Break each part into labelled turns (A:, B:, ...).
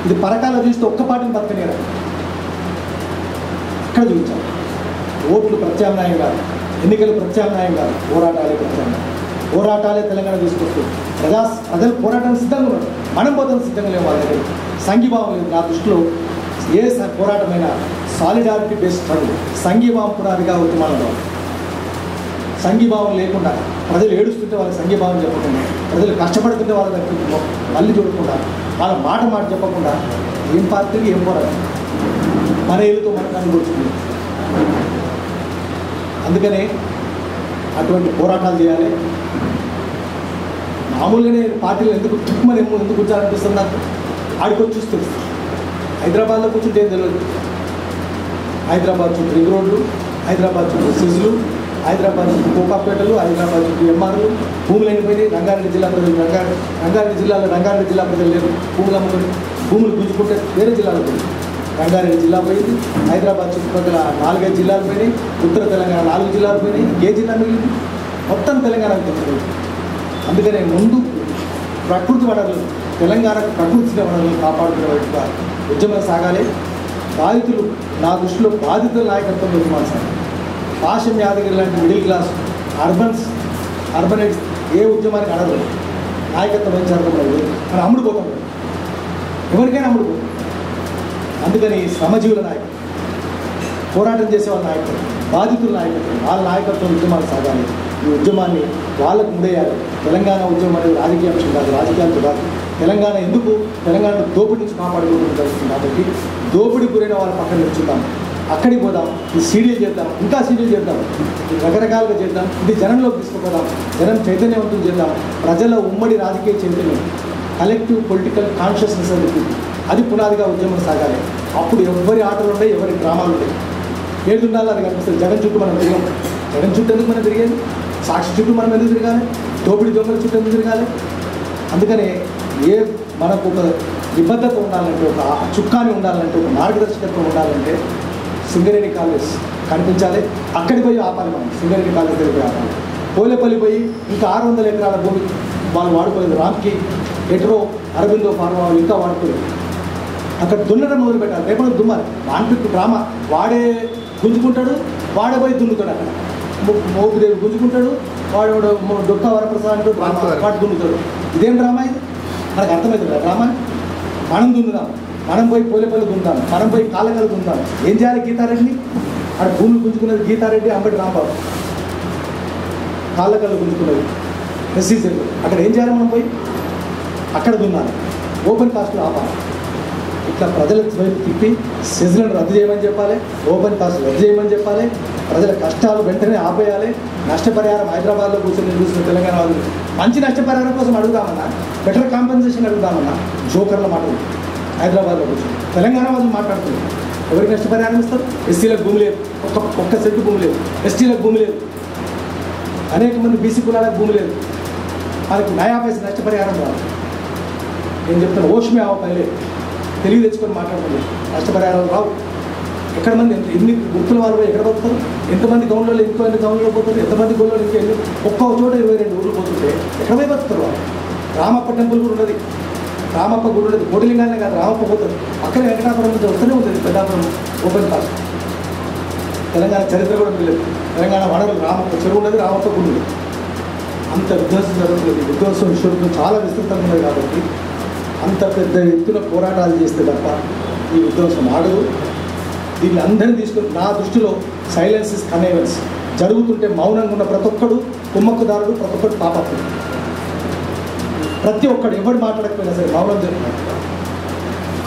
A: ఇది పరకాల చూస్తే ఒక్క పార్టీని బతకనేరా అక్కడ చూపించాలి. ఓట్లు ప్రత్యామ్నాయం కాదు, ఎన్నికలు ప్రత్యామ్నాయం కాదు, పోరాటాలే ప్రత్యామ్నాయం. పోరాటాలే తెలంగాణ తీసుకొస్తుంది. ప్రజలు పోరాటానికి సిద్ధంగా ఉన్నారు, మనం పోతాం సిద్ధంగా లేవు. వాళ్ళ దగ్గర సంఘీభావం లేదు. నా దృష్టిలో ఏ పోరాటమైనా సాలిడారిటీ బేస్డ్ స్ట్రగుల్, సంఘీభావం పునాదిగా ఉద్యమాలలో. సంఘీభావం లేకుండా ప్రజలు ఏడుస్తుంటే వాళ్ళకి సంఘీభావం చెప్పకుండా, ప్రజలు కష్టపడుతుంటే వాళ్ళ దగ్గర మళ్ళీ చూడకుండా, వాళ్ళ మాట చెప్పకుండా ఏం పార్టీకి ఏం పోరాటం, మన ఏళ్ళతో మనకు అనుభవిస్తుంది. అందుకనే అటువంటి పోరాటాలు చేయాలి. మామూలుగానే పార్టీలు ఎందుకు తుక్కుమని ఎందుకు కూర్చోాలనిపిస్తుంది నాకు. ఆడికొచ్చి చూస్తుంది. హైదరాబాద్లో కూర్చుంటే ఏం తెలియదు. హైదరాబాద్ చుట్టూ రింగ్ రోడ్లు, హైదరాబాద్ చుట్టూ సిజులు, హైదరాబాద్ చుట్టూ కోకాపేటలు, హైదరాబాద్ చుట్టూ ఎంఆర్లు, భూములు ఎండిపోయినాయి. రంగారెడ్డి జిల్లా ప్రజలు రంగారెడ్డి జిల్లా ప్రజలు లేరు. భూములు అమ్ముకొని భూములు గుంజుకుంటే వేరే జిల్లాలో పోయింది. రంగారెడ్డి జిల్లా పోయింది. హైదరాబాద్ చుట్టుపక్కల 4-5 జిల్లాలు పోయినాయి. ఉత్తర తెలంగాణ 4 జిల్లాలు పోయినాయి. ఏ జిల్లా మిగిలింది? మొత్తం తెలంగాణకు తెలియదు. అందుకనే ముందు ప్రకృతి వనరులు, తెలంగాణకు ప్రకృతి వనరులను కాపాడుకునే వైపుగా ఉద్యమం సాగాలి. బాధితులు, నా దృష్టిలో బాధితుల నాయకత్వం ఉద్యమాలు సాగాలి. పాశం యాదగిరి లాంటి మిడిల్ క్లాస్ అర్బనైట్స్ ఏ ఉద్యమానికి అడగదు. నాయకత్వం వహించారు మనం అమ్ముడుపోతాం, ఎవరికైనా అమ్ముడుపోతాం. అందుకని శ్రమజీవుల నాయకత్వం, పోరాటం చేసే వాళ్ళ నాయకత్వం, బాధితుల నాయకత్వం, వాళ్ళ నాయకత్వం ఉద్యమాలు సాగాలి. ఈ ఉద్యమాన్ని వాళ్ళకు ముందేయాలి. తెలంగాణ ఉద్యమం అనేది రాజకీయ అంశం కాదు, రాజకీయాలతో కాదు. తెలంగాణ ఎందుకు తెలంగాణ దోపిడీ నుంచి కాపాడుకోవడం జరుగుతుంది. కాబట్టి దోపిడీ గురైన వాళ్ళ పక్కన నిల్చుందాం, అక్కడికి పోదాం, ఈ సీరియల్ చేద్దాం, ఇంకా సీరియల్ చేద్దాం, రకరకాలుగా చేద్దాం. ఇది జనంలోకి తీసుకుపోదాం, జనం చైతన్యవంతులు చేద్దాం. ప్రజల ఉమ్మడి రాజకీయ చైతన్యం, కలెక్టివ్ పొలిటికల్ కాన్షియస్నెస్ అనేది అది పునాదిగా ఉద్యమం సాగాలి. అప్పుడు ఎవరి ఆటలు ఉంటాయి, ఎవరి డ్రామాలు ఉంటాయి, ఏది ఉండాలో అది కనిపిస్తుంది. జగన్ చుట్టూ మనం తిరిగాం. జగన్ చుట్టూ ఎందుకు మనం తిరిగేది? సాక్షి చుట్టూ మనం ఎందుకు తిరగాలి? దోపిడీ దొంగల చుట్టూ ఎందుకు తిరగాలి? అందుకనే మనకు ఒక నిబద్ధత ఉండాలంటే, ఒక చుక్కాని ఉండాలంటే, ఒక మార్గదర్శకత్వం ఉండాలంటే సింగరేణి కాలేజ్ కనిపించాలి. అక్కడికి పోయి ఆపాలి. మనం సింగరేణి కాలేజ్ దగ్గర ఆపాలి. పోలేపల్లి పోయి ఇంకా 600 ఎకరాల భూమి వాళ్ళు వాడుకోలేదు. రామ్కి ఎట్రో అరవిందో ఫార్మా వాళ్ళు ఇంకా వాడుకోలేదు. అక్కడ దున్నడం మొదలు పెట్టాలి. రేపటి దుమ్మాలి. వాంటికి డ్రామా, వాడే గుంజుకుంటాడు, వాడే పోయి దున్నుతాడు. అక్కడ మోపిదేవి గుంజుకుంటాడు, వాడు డొక్క వరప్రసాద్ వాడు దున్నుతాడు. ఇదేం డ్రామా ఇది? మనకు అర్థమవుతుంది డ్రామా. మనం దున్నుదాం, మనం పోయి పోలేపల్లి దున్నుదాం, మనం పోయి కాలకలు దున్నుదాం. ఏం చేయాలి? గీతారెడ్డిని అక్కడ భూములు గుంజుకున్నది గీతారెడ్డి, అంబటి రాంబాబు. కాళ్ళకల్లు గుంజుకున్నది ప్రొసీజర్లు. అక్కడ ఏం చేయాలి? మనం పోయి అక్కడ దున్నాలి, ఓపెన్ కాస్ట్లో ఆపాలి. ఇట్లా ప్రజల వైపు తిప్పి సెజ్లను రద్దు చేయమని చెప్పాలి, ఓపెన్ కాస్ట్ రద్దు చేయమని చెప్పాలి. ప్రజల కష్టాలు వెంటనే ఆపేయాలి. నష్టపరిహారం హైదరాబాద్లో కూర్చొని చూసిన తెలంగాణ వాళ్ళు మంచి నష్టపరిహారం కోసం అడుగుదామన్నా, బెటర్ కాంపెన్సేషన్ అడుగుదామన్నా జోకర్ల మాటలు హైదరాబాద్లో కూర్చొని తెలంగాణ వాళ్ళు మాట్లాడుతున్నారు. ఎవరికి నష్టపరిహారం ఇస్తారు? ఎస్సీలకు భూమి లేదు, ఒక్క సెంటు భూమి లేదు. ఎస్టీలకు భూమి లేదు, అనేక మంది బీసీ కులాలకు భూమి లేదు. వాళ్ళకి 9 పైసా నష్టపరిహారం రాదు. నేను చెప్తాను, ఓష్మే పైలే తెలివి తెచ్చుకొని మాట్లాడుతుంది. నష్టపరిహారాలు రావు. ఎక్కడ మంది ఎన్ని గుర్తుల వాళ్ళు ఎక్కడ పోతారు? ఎంతమంది గౌన్లలో ఎన్ని గౌన్లలో పోతారు? ఎంతమంది గౌన్లలో ఇంకెళ్ళి ఒక్క చోట 22 ఊళ్ళు పోతుంటే ఎక్కడ పోయి బతుకుతారు వాళ్ళు? రామప్ప టెంపుల్ కూడా ఉన్నది, రామప్ప గుడి ఉన్నది. కోటిలింగానే కాదు, రామప్ప పోతారు. అక్కడ వెంకటాపురం నుంచి వస్తూనే ఉంటుంది పెద్దాపురం ఓపెన్ కాస్ట్. తెలంగాణ చరిత్ర కూడా తెలియదు. తెలంగాణ వనరులు రామప్ప చెరువు ఉన్నది, రామప్ప గుడి ఉన్నది. అంత విధ్వంసం జరుగుతుంది. విధ్వంసం విశ్వరూపం చాలా విస్తృతంగా ఉన్నది. కాబట్టి అంత పెద్ద ఎత్తున పోరాటాలు చేస్తే తప్ప ఈ విధ్వంసం ఆడదు. దీన్ని అందరినీ తీసుకుని, నా దృష్టిలో సైలెన్స్ ఇస్ కన్వెన్స్. జరుగుతుంటే మౌనంగా ఉన్న ప్రతి ఒక్కడు కుమ్మక్కుదారుడు, ప్రతి ఒక్కడు పాపకుడు. ప్రతి ఒక్కడు ఎవరు మాట్లాడకపోయినా సరే మౌనం జరుగుతుంది.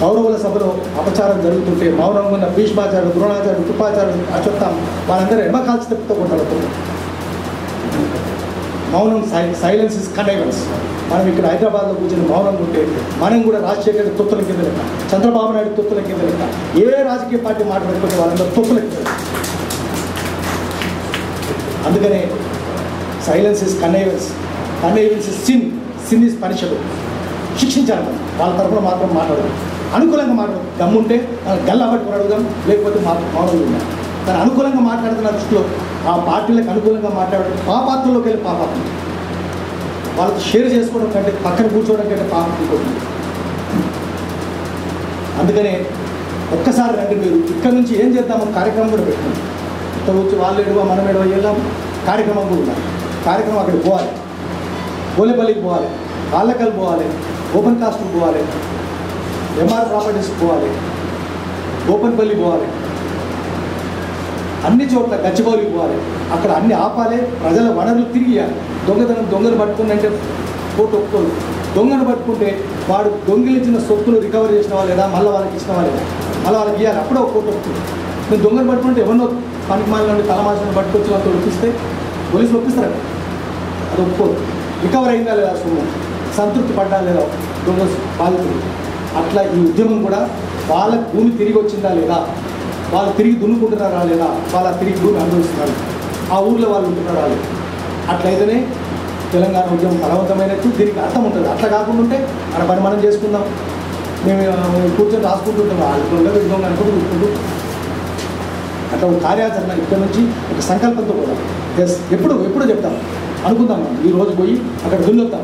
A: కౌరవుల సభలో అపచారం జరుగుతుంటే మౌనంగా ఉన్న భీష్మాచార్యుడు, ద్రోణాచార్యుడు, కృపాచార్యుడు, అశ్వత్థామ వాళ్ళందరూ ఎడమ కాల్చి తెప్పుతో కొట్టారు. మౌనం సైలెన్స్ ఇస్ కన్వెన్స్. మనం ఇక్కడ హైదరాబాద్లో కూర్చొని మౌనంగా ఉంటే మనం కూడా రాజశేఖర్ తొత్తుల కింద లెక్క, చంద్రబాబు నాయుడు తొత్తుల కింద లెక్క. ఏ రాజకీయ పార్టీ మాట్లాడకపోతే వాళ్ళందరూ తొత్తుల కింద. అందుకనే silence is conveyance, conveyance is sin, sin is punishable. శిక్షించాలి. మనం వాళ్ళ తరఫున మాత్రం మాట్లాడదు, అనుకూలంగా మాట్లాడదు. దమ్ముంటే గల్లా పట్టుకుని అడుగుదాం, లేకపోతే మౌనంగా ఉందాం. కానీ అనుకూలంగా మాట్లాడుతున్న దృష్టిలో ఆ పార్టీలకు అనుకూలంగా మాట్లాడడం పాపాత్రలోకి వెళ్ళి పాపాత్రం. వాళ్ళతో షేర్ చేసుకోవడం కంటే, పక్కన కూర్చోవడం కంటే పాపం ఇంకోటి. అందుకనే ఒక్కసారి రండి, మీరు ఇక్కడ నుంచి ఏం చేద్దామో కార్యక్రమం కూడా పెట్టుకోండి. ఇక్కడ వచ్చి వాళ్ళు ఎడువ మనం ఎడువ వెళ్దాం, కార్యక్రమం కూడా ఉండాలి. కార్యక్రమం అక్కడికి పోవాలి, పోలేపల్లికి పోవాలి, ఆళ్ళకల్ పోవాలి, ఓపెన్ కాస్ట్కి పోవాలి, ఎంఆర్ ప్రాపర్టీస్కి పోవాలి, ఓపెన్పల్లి పోవాలి, అన్ని చోట్ల గచ్చిబౌలికి పోవాలి. అక్కడ అన్ని ఆపాలి, ప్రజల వనరులు తిరిగి ఇవ్వాలి. దొంగను పట్టుకుని అంటే కోర్టు ఒప్పుకోదు. దొంగను పట్టుకుంటే వాడు దొంగిలించిన సొత్తులు రికవర్ చేసిన వాళ్ళు లేదా మళ్ళీ వాళ్ళకి ఇచ్చిన వాళ్ళు లేదా మళ్ళీ వాళ్ళకి ఇవ్వాలి. అప్పుడే ఒక కోర్టు ఒప్పుతుంది. నేను దొంగను పట్టుకుంటే ఎవరినో పనికి మాల నుండి తలమాసిన పట్టుకొచ్చి వాళ్ళతో ఒప్పిస్తే పోలీసులు ఒప్పిస్తారండి. అది ఒప్పుకోదు. రికవర్ అయిందా లేదా సొమ్ము, సంతృప్తి పడ్డా లేదా దొంగ బాధితులు. అట్లా ఈ ఉద్యమం కూడా వాళ్ళకి భూమి తిరిగి వచ్చిందా లేదా, వాళ్ళు తిరిగి దున్నుకుంటున్నారా లేదా, వాళ్ళ తిరిగి భూమి అనుభవిస్తున్నారు, ఆ ఊళ్ళో వాళ్ళు ఉంటున్నారా లేదు. అట్లయితేనే తెలంగాణ ఉద్యమం బలవంతమైనట్టు. దీనికి అర్థం ఉంటుంది. అట్లా కాకుండా ఉంటే మన పని మనం చేసుకుందాం, మేము కూర్చొని రాసుకుంటుంటాం, వాళ్ళు విధంగా అనుకుంటూ అట్లా ఒక కార్యాచరణ ఇక్కడ నుంచి ఒక సంకల్పంతో కూడా ఎప్పుడు చెప్తాం అనుకుందాం. మనం ఈరోజు పోయి అక్కడ దున్నొద్దాం.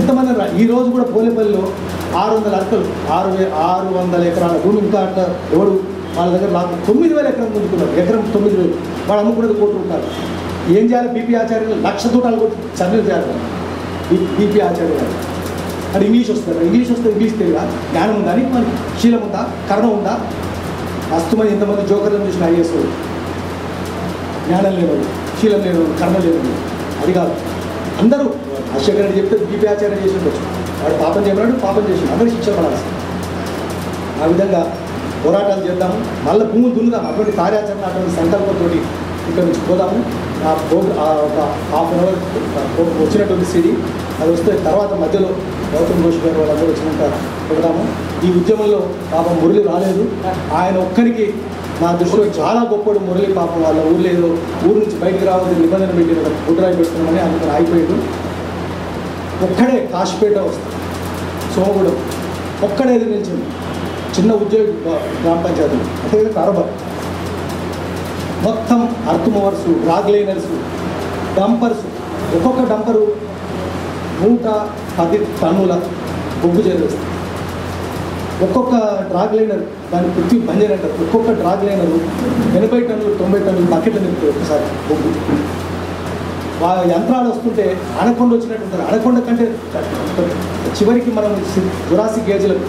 A: ఎంతమంది ఈ రోజు కూడా పోలేపల్లిలో 600 అర్కలు 600 ఎకరాల భూమి ఇంకా అట్లా ఎవడు వాళ్ళ దగ్గర నాకు 9,000 ఎకరం ముందుకున్నారు. ఎకరం 9,000 వాడు అమ్ముకునేది ₹1,00,00,000. ఏం చేయాలి? బీపీ ఆచార్యులు 1,00,000 తూటాలు కొట్టి చదువు చేయాలి. బీపీ ఆచార్య గారు అది ఇంగ్లీష్ వస్తుంది. ఇంగ్లీష్ వస్తే ఇంగ్లీష్ తెలియదా? జ్ఞానం ఉందా? నీకు మనకి శీలం ఉందా? కర్ణ ఉందా? మస్తుమంది ఎంతమంది జోకర్లను చూసిన ఐఏఎస్ జ్ఞానం లేనివాడు, శీలం లేనివాడు, కర్మ లేనివాడు. అది కాదు. అందరూ రాజశేఖర రెడ్డి చెప్తే బీపీ ఆచార్య చేసి ఉండొచ్చు. వాడు పాపం చేయమన్నాడు, పాపం చేసి అందరూ శిక్ష పడాల్సి. ఆ విధంగా పోరాటాలు చేద్దాము, మళ్ళీ భూములు దున్నుదాం. అటువంటి కార్యాచరణ, అటువంటి సంకల్పంతో ఇక్కడ నుంచి పోదాము. ఒక ½ అవర్ వచ్చినటువంటి సిడీ అది వస్తే తర్వాత మధ్యలో గౌతమ్ ఘోష్ గారు వాళ్ళందరూ వచ్చినాక పెడదాము. ఈ ఉద్యమంలో పాపం మురళి రాలేదు. ఆయన ఒక్కరికి నా దృష్టిలో చాలా గొప్పడు మురళి. పాపం వాళ్ళ ఊరు లేదు, ఊరు నుంచి బయటికి రావాలని నిబంధన పెట్టి గుడ్రాయి పెట్టుకున్నామని అందుకని ఆగిపోయాడు. ఒక్కడే కాశీపేట వస్తుంది, సోమగూడెం ఒక్కడే ఎదురు నిలిచింది. చిన్న ఉద్యోగి గ్రామ పంచాయతీలు అంటే కారోబార్ మొత్తం earth movers, drag liners, dumpers. ఒక్కొక్క డంపరు 110 టన్నుల బొగ్గు చేరేస్తుంది. ఒక్కొక్క డ్రాగ్ లైనర్ దాని పృథ్వీ బంజర్ అంటారు. ఒక్కొక్క డ్రాగ్ లైనరు 80 టన్నులు 90 టన్నులు బకెట్లు నింపుతాయి ఒకసారి బొగ్గు. యంత్రాలు వస్తుంటే అనకొండ వచ్చినట్టు ఉంటారు. అనకొండ కంటే చివరికి మనం జురాసిక్ గేజ్లకు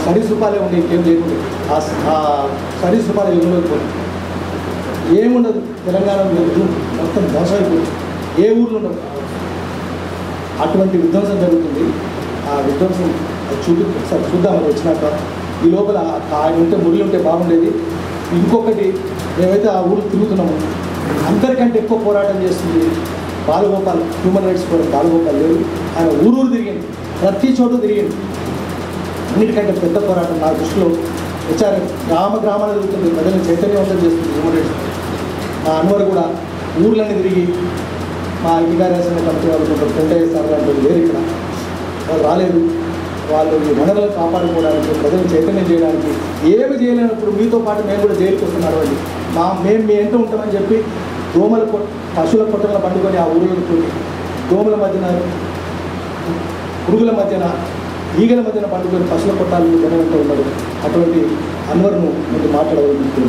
A: సరీసృపాలే ఉండే, ఇంకేం లేకుండా ఆ సరీసృపాలు ఎదురుపోయి ఏముండదు. తెలంగాణలో మొత్తం మోసమైపోతుంది, ఏ ఊర్లో ఉండదు. అటువంటి విధ్వంసం జరుగుతుంది. ఆ విధ్వంసం ఒకసారి చూద్దాం. అది వచ్చినాక ఈ లోపల ఆయన ఉంటే మురళి ఉంటే బాగుండేది. ఇంకొకటి, మేమైతే ఆ ఊరు తిరుగుతున్నాము, అందరికంటే ఎక్కువ పోరాటం చేస్తుంది Balagopal. Human rights forum Balagopal లేరు. ఆయన ఊరూరు తిరిగింది, ప్రతి చోటు తిరిగింది. అన్నిటికంటే పెద్ద పోరాటం నా దృష్టిలో హెచ్ఆర్ఎఫ్ గ్రామాలు తిరుగుతుంది, ప్రజలను చైతన్యవంతం చేస్తుంది హ్యూమన్ రైట్స్. మా అన్వర్ కూడా ఊర్లన్నీ తిరిగి మా అధికారేసిన కమిటీ వాళ్ళు కొంత సార్ లాంటి లేరు ఇక్కడ, వాళ్ళు రాలేదు. వాళ్ళు ఈ వనరులను కాపాడుకోవడానికి, ప్రజలు చైతన్యం చేయడానికి ఏమి చేయలేనప్పుడు మీతో పాటు మేము కూడా జైలుకి వస్తున్నారు అండి. మేము మీ ఎంట ఉంటామని చెప్పి పశువుల పొట్టలను పండుకొని ఆ ఊళ్ళకి పోయి దోమల మధ్యన, పురుగుల మధ్యన, ఈగల మధ్యన పండుకొని పశువుల పొట్టాలు జనం వెంట ఉన్నాడు. అటువంటి అన్వర్ను ముందు మాట్లాడవలసి